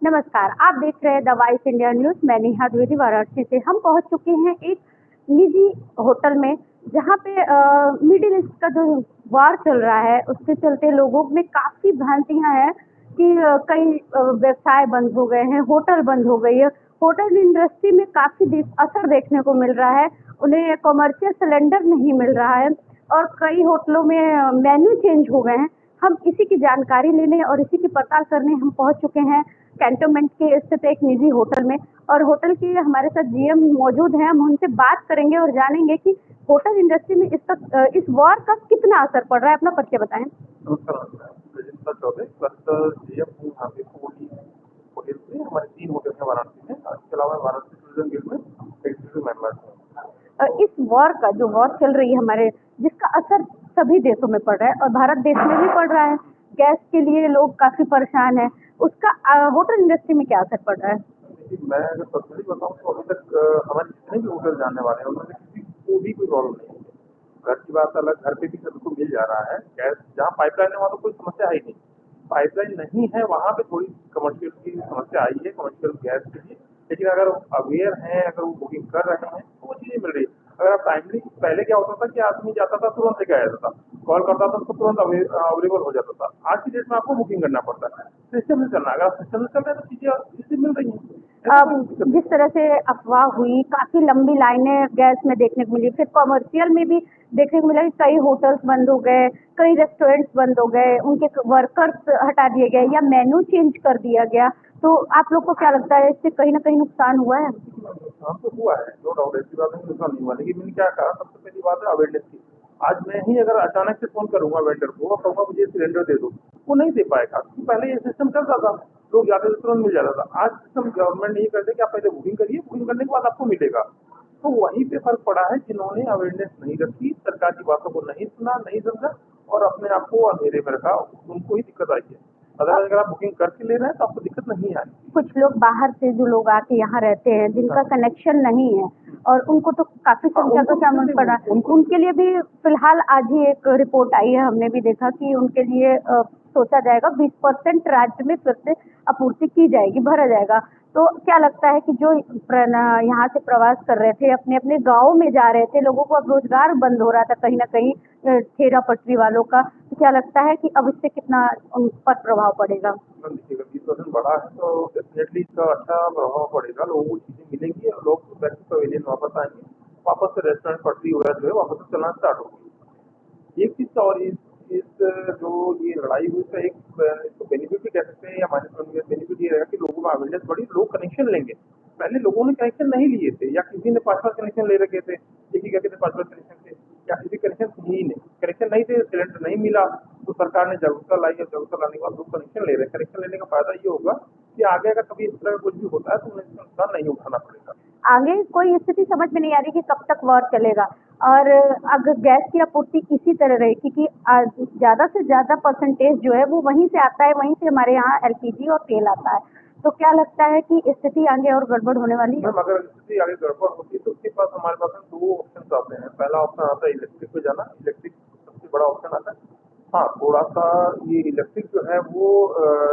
नमस्कार, आप देख रहे हैं द वॉइस इंडिया न्यूज़। मैं नेहा द्विवेदी वाराणसी से। हम पहुंच चुके हैं एक निजी होटल में, जहां पे मिडिल ईस्ट का जो वार चल रहा है, उसके चलते लोगों में काफ़ी भ्रांतियां हैं कि कई व्यवसाय बंद हो गए हैं, होटल बंद हो गई है। होटल इंडस्ट्री में काफ़ी असर देखने को मिल रहा है। उन्हें कमर्शियल सिलेंडर नहीं मिल रहा है और कई होटलों में मेन्यू चेंज हो गए हैं। हम इसी की जानकारी लेने और इसी की पड़ताल करने हम पहुंच चुके हैं कैंटोनमेंट के स्थित एक निजी होटल में। और होटल के हमारे साथ जीएम मौजूद हैं। हम उनसे बात करेंगे और जानेंगे कि होटल इंडस्ट्री में इस वॉर का कितना असर पड़ रहा है। अपना परिचय बताएं। नमस्कार, मैं रजिंद्र चौबे क्लस्टर जीएम हूँ यहाँ पे कोली होटल से। हमारे 3 होटल हैं वाराणसी में। इसके अलावा वाराणसी टूरिज्म गिल्ड में एग्जीक्यूटिव मेंबर हैं। इस वॉर का जो वॉर चल रही है हमारे, जिसका असर सभी देशों में पड़ रहा है और भारत देश में भी पड़ रहा है। गैस के लिए लोग काफी परेशान हैं। उसका होटल इंडस्ट्री में क्या असर पड़ रहा है? देखिए, मैं अगर पर्सनली बताऊँ तो अभी तक हमारे जितने भी होटल जाने वाले हैं उनमें से किसी को भी कोई प्रॉब्लम नहीं है। घर की बात अलग, घर पे भी सभी को मिल जा रहा है गैस। जहाँ पाइपलाइन है वहाँ तो कोई समस्या है ही नहीं। पाइपलाइन नहीं है वहाँ पे थोड़ी कमर्शियल की समस्या आई है, कमर्शियल गैस के लिए। लेकिन अगर वो अवेयर हैं, अगर वो बुकिंग कर रहे हैं तो वो चीज़ें मिल रही है। अगर आप टाइमली, पहले क्या होता था कि आदमी जाता था तुरंत लेके आ जाता था, कॉल करता था उसको तुरंत अवेलेबल हो जाता था। आज की डेट में आपको बुकिंग करना पड़ता है, सिस्टम से चलना है। अगर आप सिस्टम से चल रहे हैं तो चीज़ें चीज़ें मिल रही हैं। जिस तरह से अफवाह हुई, काफी लंबी लाइनें गैस में देखने को मिली, फिर कमर्शियल में भी देखने को मिला कि कई होटल्स बंद हो गए, कई रेस्टोरेंट्स बंद हो गए, उनके वर्कर्स हटा दिए गए या मेन्यू चेंज कर दिया गया। तो आप लोग को क्या लगता है, इससे कहीं ना कहीं नुकसान हुआ है? नुकसान तो हुआ है, नो डाउट, ऐसी बात नहीं, नुकसान नहीं हुआ। लेकिन मैंने क्या कहा, सबसे पहली बात है अवेयरनेस की। आज मैं ही अगर अचानक से फोन करूंगा वेंडर को और कहूंगा मुझे सिलेंडर दे दो, वो नहीं दे पाएगा। क्योंकि पहले ये सिस्टम चलता था, लोग जाते थे तुरंत मिल जाता था। आज सिस्टम गवर्नमेंट ने ये कर दिया कि आप पहले बुकिंग करिए, बुकिंग करने के बाद आपको मिलेगा। तो वहीं पे फर्क पड़ा है, जिन्होंने अवेयरनेस नहीं रखी, सरकार की बातों को नहीं सुना, नहीं समझा और अपने आप को अंधेरे में रखा, उनको ही दिक्कत आई है। अदरवाइज अगर आप बुकिंग करके ले रहे हैं तो आपको दिक्कत नहीं आएगी। कुछ लोग बाहर से जो लोग आके यहाँ रहते हैं, जिनका कनेक्शन नहीं है, और उनको तो काफी संख्या का सामान पड़ा, उनके लिए भी फिलहाल आज ही एक रिपोर्ट आई है। हमने भी देखा कि उनके लिए सोचा जाएगा 20% राज्य में फिर से आपूर्ति की जाएगी, भरा जाएगा। तो क्या लगता है कि जो यहाँ से प्रवास कर रहे थे, अपने अपने गाँव में जा रहे थे, लोगों को अब रोजगार बंद हो रहा था कहीं ना कहीं, ठेला पटरी वालों का, तो क्या लगता है कि अब इससे कितना उन पर प्रभाव पड़ेगा? देखिएगा, 20% बढ़ा है तो डेफिनेटली इसका अच्छा प्रभाव पड़ेगा। लोगों को चीज़ें मिलेंगी और लोग बैक टू पवेलियन वापस आएंगे। वापस से रेस्टोरेंट, पटरी वगैरह जो है वापस से चलना स्टार्ट होगी। एक चीज़ तो और, इस जो ये लड़ाई हुई इसका एक इसको बेनिफिट भी कह सकते हैं या माइनस बेनिफिट ये रहेगा कि लोगों में अवेयरनेस बढ़ी, लोग कनेक्शन लेंगे। पहले लोगों ने कनेक्शन नहीं लिए थे, या किसी ने 5-5 कनेक्शन ले रखे थे, एक ही कहते थे 5-5 कनेक्शन थे, या किसी कनेक्शन ही नहीं, कनेक्शन नहीं थे, सिलेंडर नहीं मिला, तो सरकार ने जागरूकता लाई और जागरूकता लाने के बाद लोग कनेक्शन ले रहे हैं। कनेक्शन लेने का फायदा ये होगा कि आगे अगर कभी इस तरह का कुछ भी होता है तो उन्हें इसका नुकसान नहीं उठाना पड़ेगा। आगे कोई स्थिति समझ में नहीं आ रही कि कब तक वॉर चलेगा। और अगर गैस की आपूर्ति इसी तरह रही, क्योंकि ज़्यादा से ज़्यादा परसेंटेज जो है वो वहीं से आता है, वहीं से हमारे यहाँ एलपीजी और तेल आता है। तो क्या लगता है कि स्थिति आगे और गड़बड़ होने वाली है? मैम, अगर स्थिति आगे गड़बड़ होती है तो उसके पास हमारे पास में 2 ऑप्शन आते हैं। पहला ऑप्शन आता है इलेक्ट्रिक पे जाना, इलेक्ट्रिक सबसे बड़ा ऑप्शन आता है। हाँ, थोड़ा-सा ये इलेक्ट्रिक जो है वो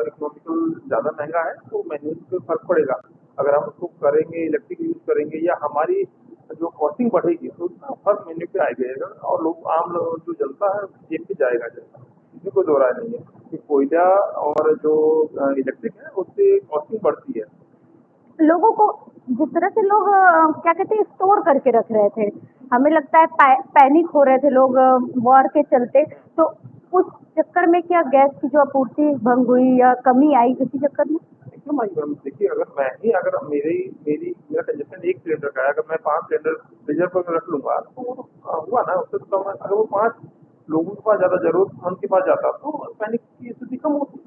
इकोनॉमिकल ज़्यादा महँगा है, तो मेन्यूज़ पे फ़र्क पड़ेगा। अगर हम उसको करेंगे, इलेक्ट्रिक यूज़ करेंगे या हमारी जो कॉस्टिंग बढ़ेगी तो उसका फ़र्क मेन्यू पे आ जाएगा और लोग, आम लोग जो जनता है उसकी जेब पे जाएगा जाएगा। इसमें कोई दो राय नहीं है कि कोयला और जो इलेक्ट्रिक है उससे कॉस्टिंग बढ़ती है। लोगों को जिस तरह से लोग क्या कहते हैं, स्टोर करके रख रहे थे, हमें लगता है पैनिक हो रहे थे लोग वॉर के चलते। तो उस चक्कर में क्या गैस की जो आपूर्ति भंग हुई या कमी आई इसी चक्कर में? एकदम आई मैम। देखिए, अगर मेरा कंजप्शन 1 सिलेंडर का है, अगर मैं 5 सिलेंडर रिजर्व करके रख लूँगा तो वो तो हुआ ना, उससे तो कम है। अगर वो 5 लोगों के पास ज़्यादा ज़रूरतमंद के पास जाता तो पैनिक की स्थिति कम होती।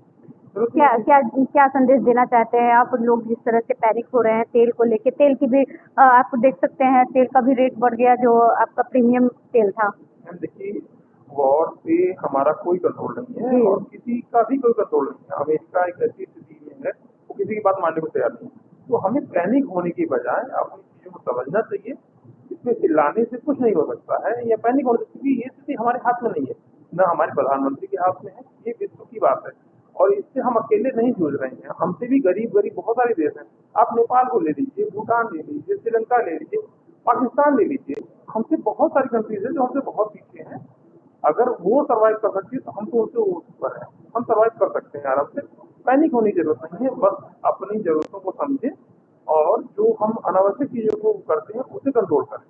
ज़रूरत नहीं क्या होती। क्या क्या संदेश देना चाहते हैं आप? लोग जिस तरह से पैनिक हो रहे हैं तेल को लेके, तेल की भी आप देख सकते हैं, तेल का भी रेट बढ़ गया, जो आपका प्रीमियम तेल था। मैम देखिए, वॉर पे हमारा कोई कंट्रोल नहीं है जी। और किसी का भी कोई कंट्रोल नहीं है। अमेरिका एक ऐसी स्थिति में है, वो किसी की बात मानने को तैयार नहीं है। तो हमें पैनिक होने की बजाय अपनी चीज़ों को समझना चाहिए। इसमें चिल्लाने से कुछ नहीं हो सकता है या पैनिक होने से, क्योंकि ये स्थिति हमारे हाथ में नहीं है, ना हमारे प्रधानमंत्री के हाथ में है, ये विश्व की बात है। और इससे हम अकेले नहीं जूझ रहे हैं, हमसे भी गरीब गरीब बहुत सारे देश हैं। आप नेपाल को ले लीजिए, भूटान ले लीजिए, श्रीलंका ले लीजिए, पाकिस्तान ले लीजिए, हमसे बहुत सारी कंट्रीज हैं जो हमसे बहुत पीछे हैं। अगर वो सर्वाइव कर सकती है तो हम तो उससे ऊपर हैं, हम सर्वाइव कर सकते हैं आराम से। पैनिक होने की जरूरत नहीं है, बस अपनी जरूरतों को समझें और जो हम अनावश्यक चीजों को करते हैं उसे कंट्रोल करें।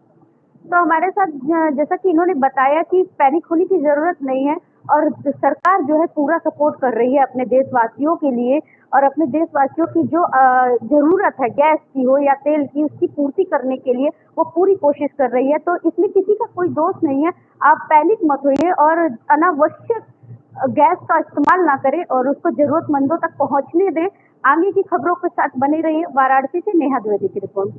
तो हमारे साथ जैसा कि इन्होंने बताया कि पैनिक होने की जरूरत नहीं है और सरकार जो है पूरा सपोर्ट कर रही है अपने देशवासियों के लिए और अपने देशवासियों की जो जरूरत है गैस की हो या तेल की उसकी पूर्ति करने के लिए वो पूरी कोशिश कर रही है। तो इसमें किसी का कोई दोष नहीं है, आप पैनिक मत होइए और अनावश्यक गैस का इस्तेमाल ना करें और उसको जरूरतमंदों तक पहुंचने दें। आगे की खबरों के साथ बने रहिए। वाराणसी से नेहा द्विवेदी की रिपोर्ट।